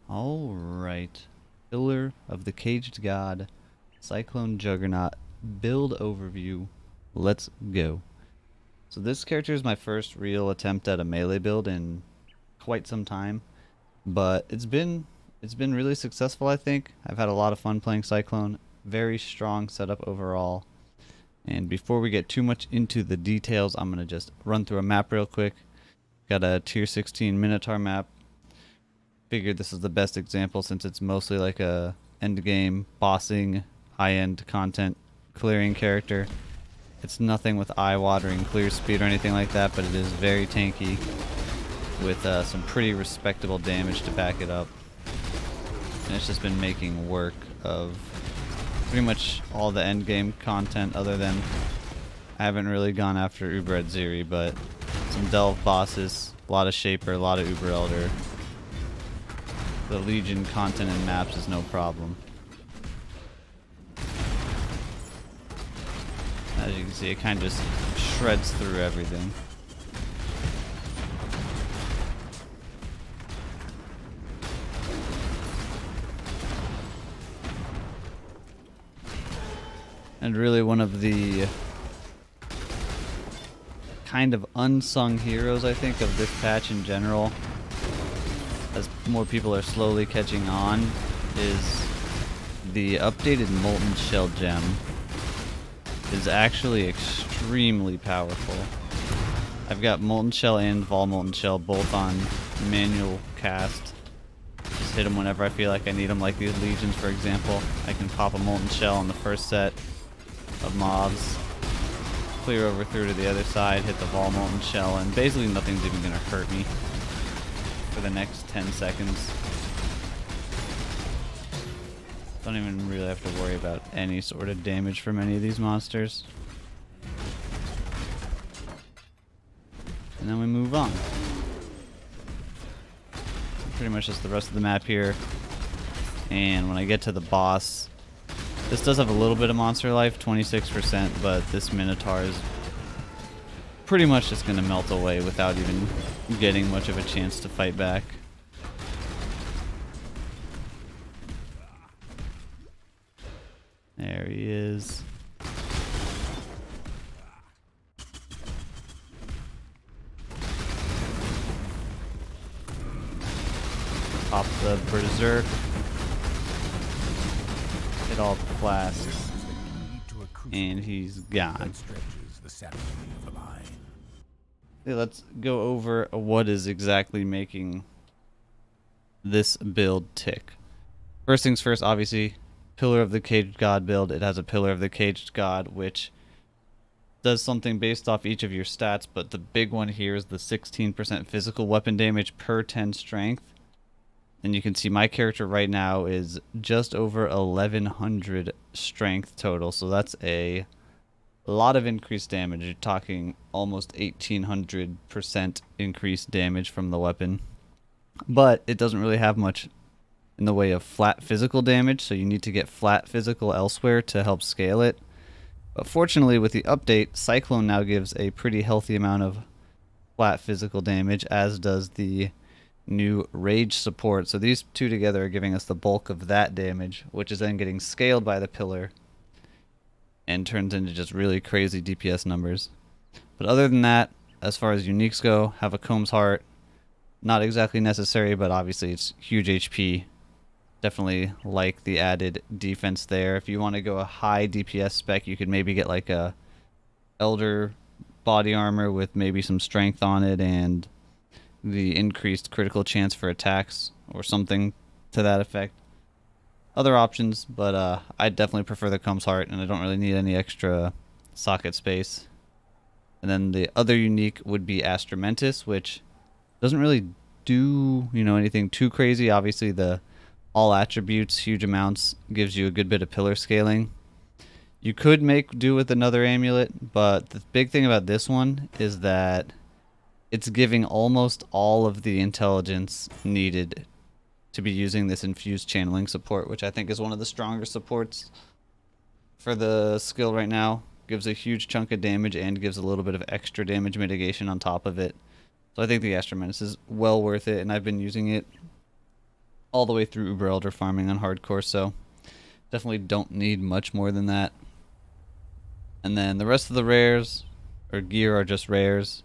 Alright. Pillar of the Caged God, Cyclone Juggernaut, build overview. Let's go. So this character is my first real attempt at a melee build in quite some time, but it's been really successful, I think. I've had a lot of fun playing Cyclone. Very strong setup overall. And before we get too much into the details, I'm going to just run through a map real quick. Got a tier 16 Minotaur map. Figured this is the best example since it's mostly like a end game bossing, high-end content clearing character. It's nothing with eye-watering clear speed or anything like that, but it is very tanky with some pretty respectable damage to back it up. And it's just been making work of pretty much all the end game content, other than I haven't really gone after Uber at Zeri, but some Delve bosses, a lot of Shaper, a lot of Uber Elder. The Legion content and maps is no problem. As you can see, it kind of just shreds through everything. And really one of the kind of unsung heroes, I think, of this patch in general, as more people are slowly catching on, is the updated Molten Shell gem. Is actually extremely powerful. I've got Molten Shell and Vol Molten Shell both on manual cast. Just hit them whenever I feel like I need them, like these Legions for example. I can pop a Molten Shell on the first set of mobs, clear over through to the other side, hit the Vol Molten Shell, and basically nothing's even going to hurt me for the next 10 seconds. Don't even really have to worry about any sort of damage from any of these monsters. And then we move on. Pretty much just the rest of the map here. And when I get to the boss, this does have a little bit of monster life, 26%, but this Minotaur is pretty much just going to melt away without even getting much of a chance to fight back. There he is. Pop the Berserk. Hit all the Flasks. And he's gone. Okay, let's go over what is exactly making this build tick. First things first, obviously, Pillar of the Caged God build. It has a Pillar of the Caged God, which does something based off each of your stats, but the big one here is the 16% physical weapon damage per 10 strength. And you can see my character right now is just over 1100 strength total, so that's a lot of increased damage. You're talking almost 1800% increased damage from the weapon. But it doesn't really have much in the way of flat physical damage, so you need to get flat physical elsewhere to help scale it. But fortunately with the update, Cyclone now gives a pretty healthy amount of flat physical damage, as does the new Rage support. So these two together are giving us the bulk of that damage, which is then getting scaled by the pillar and turns into just really crazy DPS numbers. But other than that, as far as uniques go, have a Comb's Heart. Not exactly necessary, but obviously it's huge HP. Definitely like the added defense there. If you want to go a high DPS spec, you could maybe get like a Elder body armor with maybe some strength on it and the increased critical chance for attacks or something to that effect. Other options, but I definitely prefer the Comb's Heart, and I don't really need any extra socket space. And then the other unique would be Astramentus, which doesn't really do, anything too crazy. Obviously the all attributes, huge amounts, gives you a good bit of pillar scaling. You could make do with another amulet, but the big thing about this one is that it's giving almost all of the intelligence needed to be using this infused channeling support, which I think is one of the stronger supports for the skill right now. Gives a huge chunk of damage and gives a little bit of extra damage mitigation on top of it. So I think the Astramentus is well worth it, and I've been using it all the way through Uber Elder farming on hardcore, so definitely don't need much more than that. And then the rest of the rares or gear are just rares.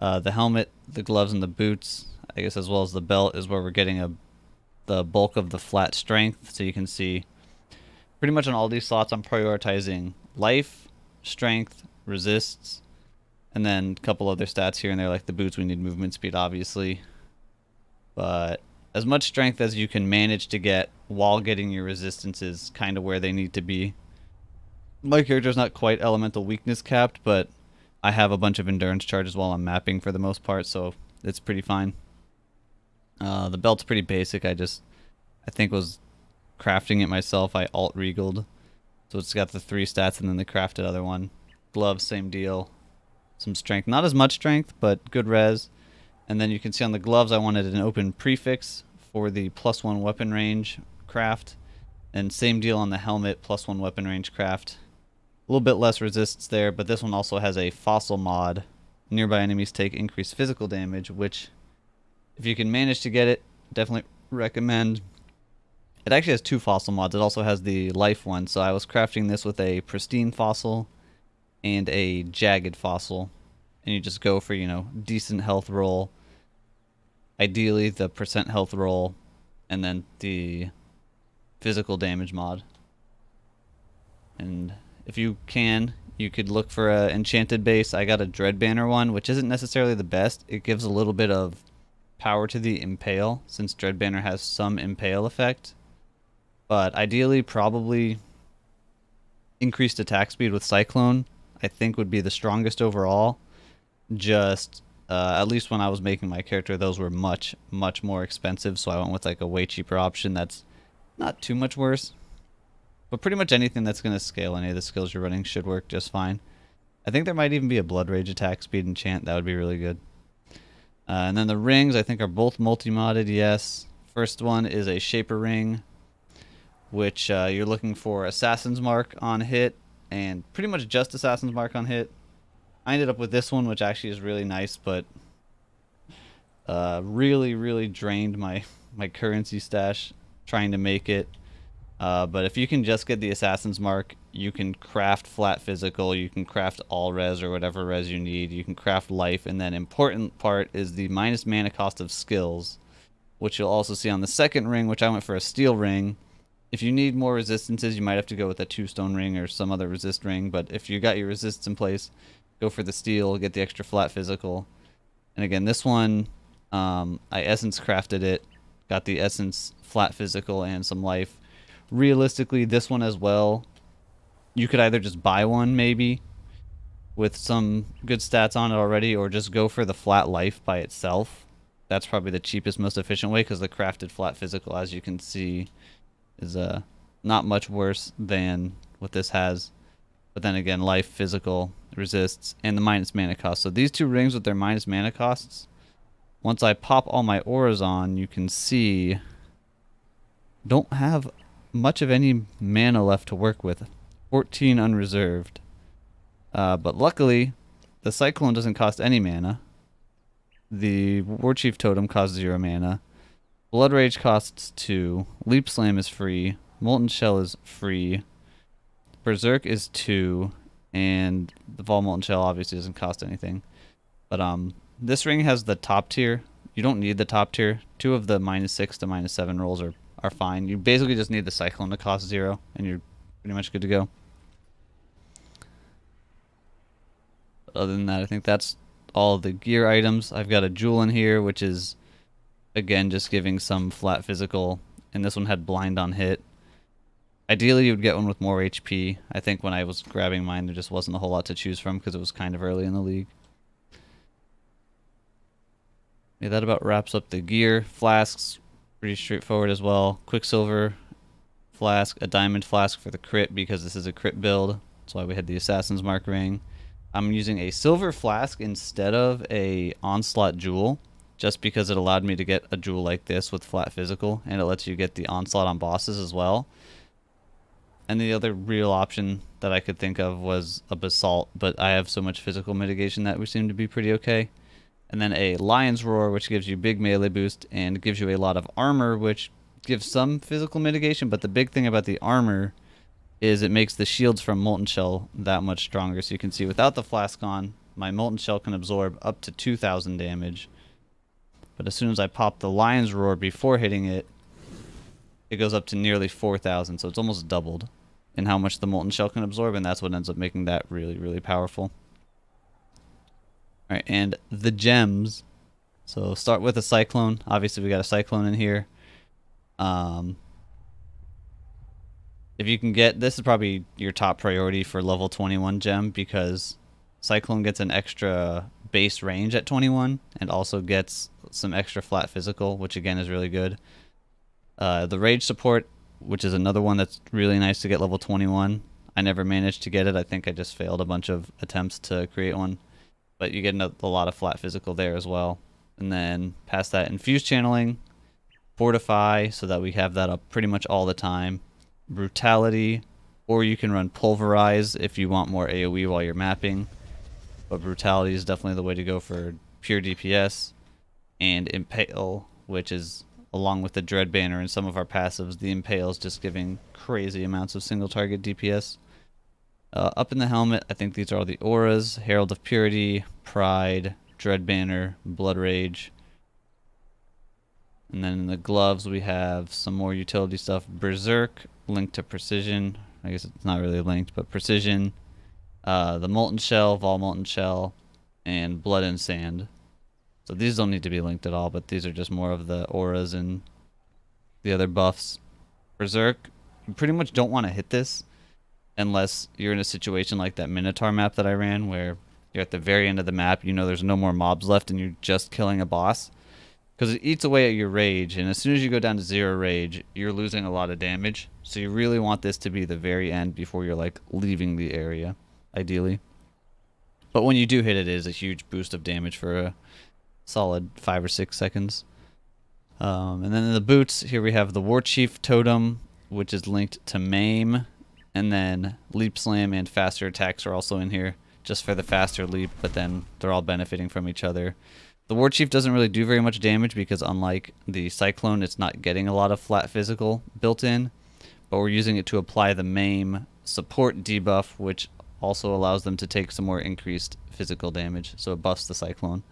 The helmet, the gloves, and the boots, I guess, as well as the belt, is where we're getting the bulk of the flat strength. So you can see pretty much on all these slots I'm prioritizing life, strength, resists, and then a couple other stats here and there, like the boots we need movement speed obviously. But as much strength as you can manage to get while getting your resistances kind of where they need to be. My character's not quite elemental weakness capped, but I have a bunch of endurance charges while I'm mapping for the most part, so it's pretty fine. The belt's pretty basic. I think was crafting it myself. I alt-regaled. So it's got the 3 stats and then the crafted other one. Gloves, same deal. Some strength. Not as much strength, but good res. And then you can see on the gloves I wanted an open prefix for the +1 weapon range craft. And same deal on the helmet, +1 weapon range craft. A little bit less resists there, but this one also has a fossil mod. Nearby enemies take increased physical damage, which, if you can manage to get it, definitely recommend. It actually has 2 fossil mods. It also has the life one, so I was crafting this with a pristine fossil and a jagged fossil. And you just go for, you know, decent health roll. Ideally, the percent health roll, and then the physical damage mod. And if you can, you could look for a enchanted base. I got a Dread Banner one, which isn't necessarily the best. It gives a little bit of power to the impale, since Dread Banner has some impale effect. But ideally, probably increased attack speed with Cyclone, I think would be the strongest overall. Just, at least when I was making my character, those were much, much more expensive, so I went with like a way cheaper option that's not too much worse. But pretty much anything that's going to scale any of the skills you're running should work just fine. I think there might even be a Blood Rage attack speed enchant. That would be really good. And then the rings, I think, are both multi-modded, yes. First one is a Shaper Ring, which you're looking for Assassin's Mark on hit, and pretty much just Assassin's Mark on hit. I ended up with this one, which actually is really nice, but really, really drained my currency stash trying to make it. But if you can just get the Assassin's Mark, you can craft flat physical, you can craft all res or whatever res you need, you can craft life, and then important part is the minus mana cost of skills, which you'll also see on the second ring, which I went for a steel ring. If you need more resistances, you might have to go with a 2-stone ring or some other resist ring, but if you got your resists in place, go for the steel, get the extra flat physical. And again, this one, I essence crafted it, got the essence flat physical and some life. Realistically, this one as well, you could either just buy one maybe with some good stats on it already, or just go for the flat life by itself. That's probably the cheapest, most efficient way, because the crafted flat physical, as you can see, is not much worse than what this has. But then again, life, physical, resists, and the minus mana cost. So these 2 rings with their minus mana costs, once I pop all my auras on, you can see don't have much of any mana left to work with. 14 unreserved. But luckily, the Cyclone doesn't cost any mana. The Warchief Totem costs 0 mana. Blood Rage costs 2. Leap Slam is free. Molten Shell is free. Berserk is 2. And the Vol Molten Shell obviously doesn't cost anything. But this ring has the top tier. You don't need the top tier. 2 of the -6 to -7 rolls are fine. You basically just need the Cyclone to cost 0, and you're pretty much good to go. But other than that, I think that's all the gear items. I've got a jewel in here, which is, again, just giving some flat physical, and this one had blind on hit. Ideally, you would get one with more HP. I think when I was grabbing mine, there just wasn't a whole lot to choose from because it was kind of early in the league. Yeah, that about wraps up the gear. Flasks, pretty straightforward as well. Quicksilver flask, a diamond flask for the crit because this is a crit build. That's why we had the Assassin's Mark ring. I'm using a silver flask instead of a onslaught jewel, just because it allowed me to get a jewel like this with flat physical, and it lets you get the onslaught on bosses as well. And the other real option that I could think of was a basalt, but I have so much physical mitigation that we seem to be pretty okay. And then a Lion's Roar, which gives you big melee boost and gives you a lot of armor, which gives some physical mitigation, but the big thing about the armor is it makes the shields from Molten Shell that much stronger. So you can see without the Flask on, my Molten Shell can absorb up to 2,000 damage. But as soon as I pop the Lion's Roar before hitting it, it goes up to nearly 4,000. So it's almost doubled in how much the Molten Shell can absorb, and that's what ends up making that really, really powerful. Alright, and the gems. So start with a Cyclone. Obviously we got a Cyclone in here. If you can get, this is probably your top priority for level 21 gem, because Cyclone gets an extra base range at 21 and also gets some extra flat physical, which again is really good. The rage support, which is another one that's really nice to get level 21. I never managed to get it. I think I just failed a bunch of attempts to create one. But you get a lot of flat physical there as well. And then past that, infuse channeling, fortify, so that we have that up pretty much all the time. Brutality, or you can run pulverize if you want more AoE while you're mapping. But brutality is definitely the way to go for pure DPS. And impale, which is along with the dread banner and some of our passives, the impale is just giving crazy amounts of single target DPS. Up in the helmet, I think these are all the auras: Herald of Purity, Pride, Dread Banner, Blood Rage. And then in the gloves we have some more utility stuff: Berserk, linked to Precision. I guess it's not really linked, but Precision. The Molten Shell, Vol Molten Shell, and Blood and Sand. So these don't need to be linked at all, but these are just more of the auras and the other buffs. Berserk, you pretty much don't want to hit this unless you're in a situation like that Minotaur map that I ran, where you're at the very end of the map, you know there's no more mobs left and you're just killing a boss. Because it eats away at your rage, and as soon as you go down to 0 rage, you're losing a lot of damage. So you really want this to be the very end before you're like leaving the area, ideally. But when you do hit it, it is a huge boost of damage for a solid 5 or 6 seconds. And then in the boots, here we have the War Chief Totem, which is linked to Maim. And then Leap Slam and Faster Attacks are also in here, just for the faster leap, but then they're all benefiting from each other. The War Chief doesn't really do very much damage because unlike the Cyclone, it's not getting a lot of flat physical built in, but we're using it to apply the Maim support debuff, which also allows them to take some more increased physical damage, so it buffs the Cyclone.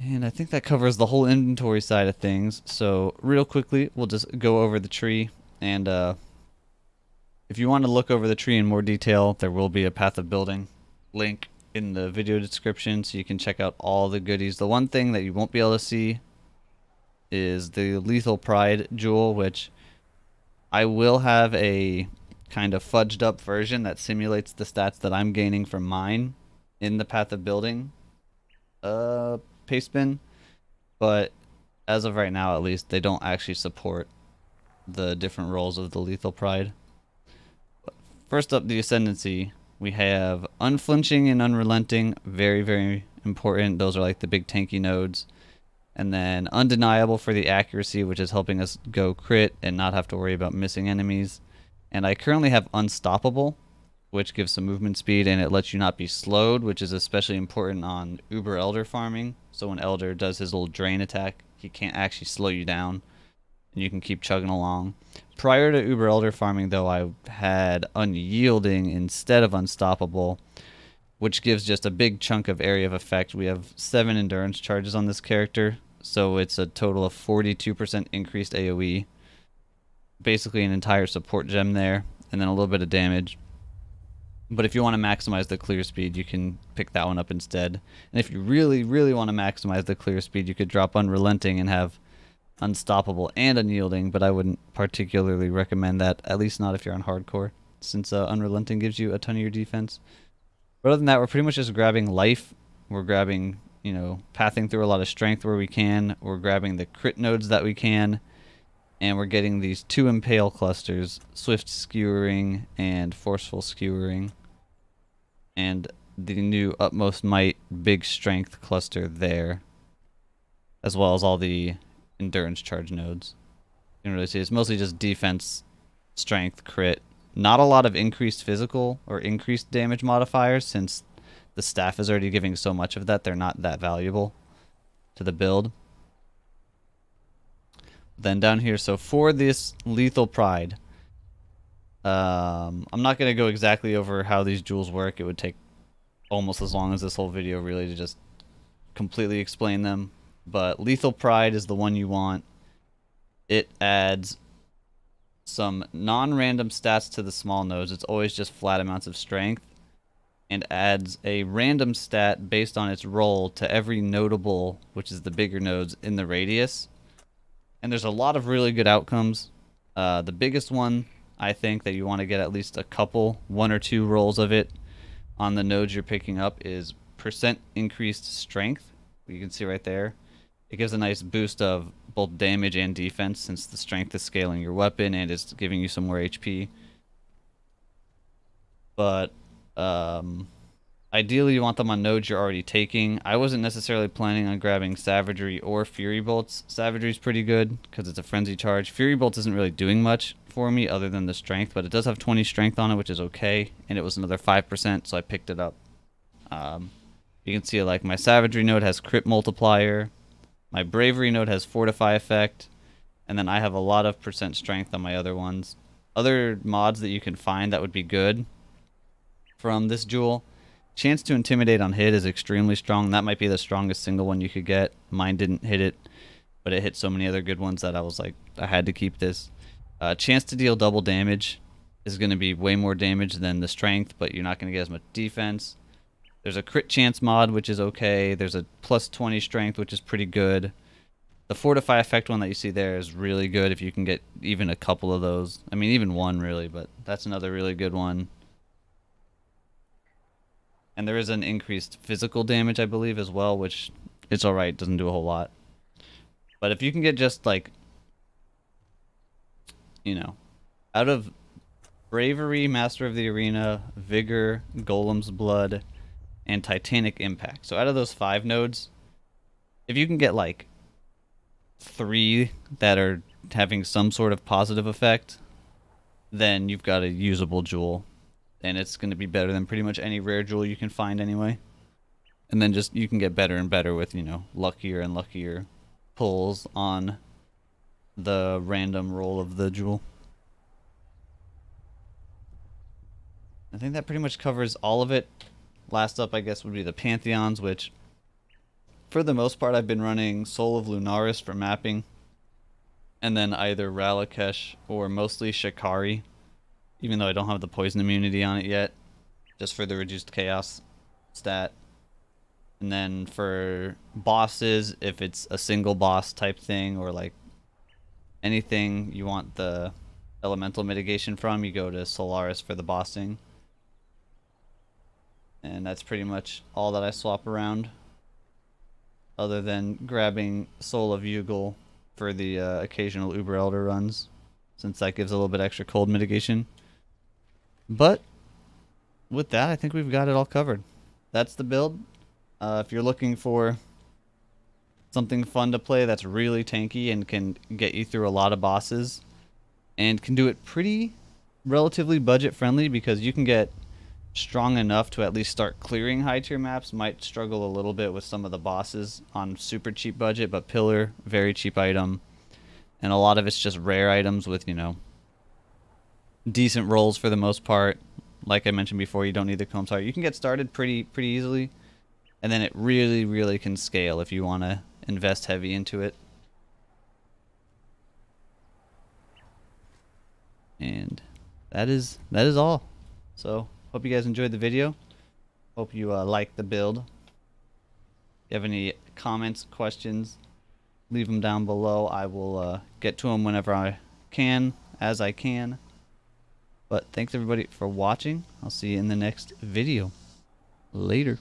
And I think that covers the whole inventory side of things, so real quickly, we'll just go over the tree. And if you want to look over the tree in more detail, there will be a Path of Building link in the video description, so you can check out all the goodies. The one thing that you won't be able to see is the Lethal Pride jewel, which I will have a kind of fudged up version that simulates the stats that I'm gaining from mine in the Path of Building paste bin. But as of right now, at least, they don't actually support the different roles of the Lethal Pride. First up, the Ascendancy. We have Unflinching and Unrelenting, very, very important. Those are like the big tanky nodes. And then Undeniable for the accuracy, which is helping us go crit and not have to worry about missing enemies. And I currently have Unstoppable, which gives some movement speed and it lets you not be slowed, which is especially important on Uber Elder farming. So when Elder does his little drain attack, he can't actually slow you down, and you can keep chugging along. Prior to Uber Elder farming, though, I had Unyielding instead of Unstoppable, which gives just a big chunk of area of effect. We have 7 endurance charges on this character, so it's a total of 42% increased AoE. Basically an entire support gem there, and then a little bit of damage. But if you want to maximize the clear speed, you can pick that one up instead. And if you really, really want to maximize the clear speed, you could drop Unrelenting and have Unstoppable and Unyielding, but I wouldn't particularly recommend that, at least not if you're on hardcore, since Unrelenting gives you a ton of your defense. But other than that, we're pretty much just grabbing life. We're grabbing, pathing through a lot of strength where we can. We're grabbing the crit nodes that we can. And we're getting these 2 impale clusters, Swift Skewering and Forceful Skewering. And the new Utmost Might Big Strength cluster there, as well as all the endurance charge nodes. You can really see it's mostly just defense, strength, crit. Not a lot of increased physical or increased damage modifiers, since the staff is already giving so much of that, they're not that valuable to the build. Then down here, so for this Lethal Pride, I'm not going to go exactly over how these jewels work. It would take almost as long as this whole video really to just completely explain them. But Lethal Pride is the one you want. It adds some non-random stats to the small nodes. It's always just flat amounts of strength, and adds a random stat based on its role to every notable, which is the bigger nodes in the radius. And there's a lot of really good outcomes. The biggest one, I think, that you want to get at least a couple, 1 or 2 rolls of it on the nodes you're picking up is % increased strength. You can see right there. It gives a nice boost of both damage and defense, since the strength is scaling your weapon and is giving you some more HP. But ideally you want them on nodes you're already taking. I wasn't necessarily planning on grabbing Savagery or Fury Bolts. Savagery's pretty good because it's a frenzy charge. Fury Bolts isn't really doing much for me other than the strength, but it does have 20 strength on it, which is okay, and it was another 5%, so I picked it up. You can see like my Savagery node has crit multiplier, my Bravery node has Fortify effect, and then I have a lot of % strength on my other ones. Other mods that you can find that would be good from this jewel: Chance to Intimidate on hit is extremely strong. That might be the strongest single one you could get. Mine didn't hit it, but it hit so many other good ones that I was like, I had to keep this. Chance to deal double damage is going to be way more damage than the strength, but you're not going to get as much defense. There's a crit chance mod, which is okay. There's a plus 20 strength, which is pretty good. The Fortify effect one that you see there is really good if you can get even a couple of those. I mean, even one really, but that's another really good one. And there is an increased physical damage, I believe, as well, which it's alright, doesn't do a whole lot. But if you can get just like, you know, out of Bravery, Master of the Arena, Vigor, Golem's Blood, and Titanic Impact. So out of those 5 nodes, if you can get like 3 that are having some sort of positive effect, then you've got a usable jewel. And it's going to be better than pretty much any rare jewel you can find anyway. And then just you can get better and better with, you know, luckier and luckier pulls on the random roll of the jewel. I think that pretty much covers all of it. Last up, I guess, would be the Pantheons, which for the most part I've been running Soul of Lunaris for mapping, and then either Ralakesh or mostly Shikari, even though I don't have the poison immunity on it yet, just for the reduced chaos stat. And then for bosses, if it's a single boss type thing, or like anything you want the elemental mitigation from, you go to Solaris for the bossing. And that's pretty much all that I swap around, other than grabbing Soul of Yugal for the occasional Uber Elder runs, since that gives a little bit extra cold mitigation. But with that, I think we've got it all covered. That's the build. If you're looking for something fun to play that's really tanky and can get you through a lot of bosses, and can do it pretty relatively budget friendly, because you can get strong enough to at least start clearing high tier maps. Might struggle a little bit with some of the bosses on super cheap budget, but Pillar, very cheap item, and a lot of it's just rare items with, you know, decent rolls for the most part. Like I mentioned before, you don't need the Combs Heart. You can get started pretty easily, and then it really can scale if you want to invest heavy into it. And that is all. So hope you guys enjoyed the video. Hope you liked the build. If you have any comments, questions, leave them down below. I will get to them whenever I can, as I can. But thanks everybody for watching. I'll see you in the next video. Later.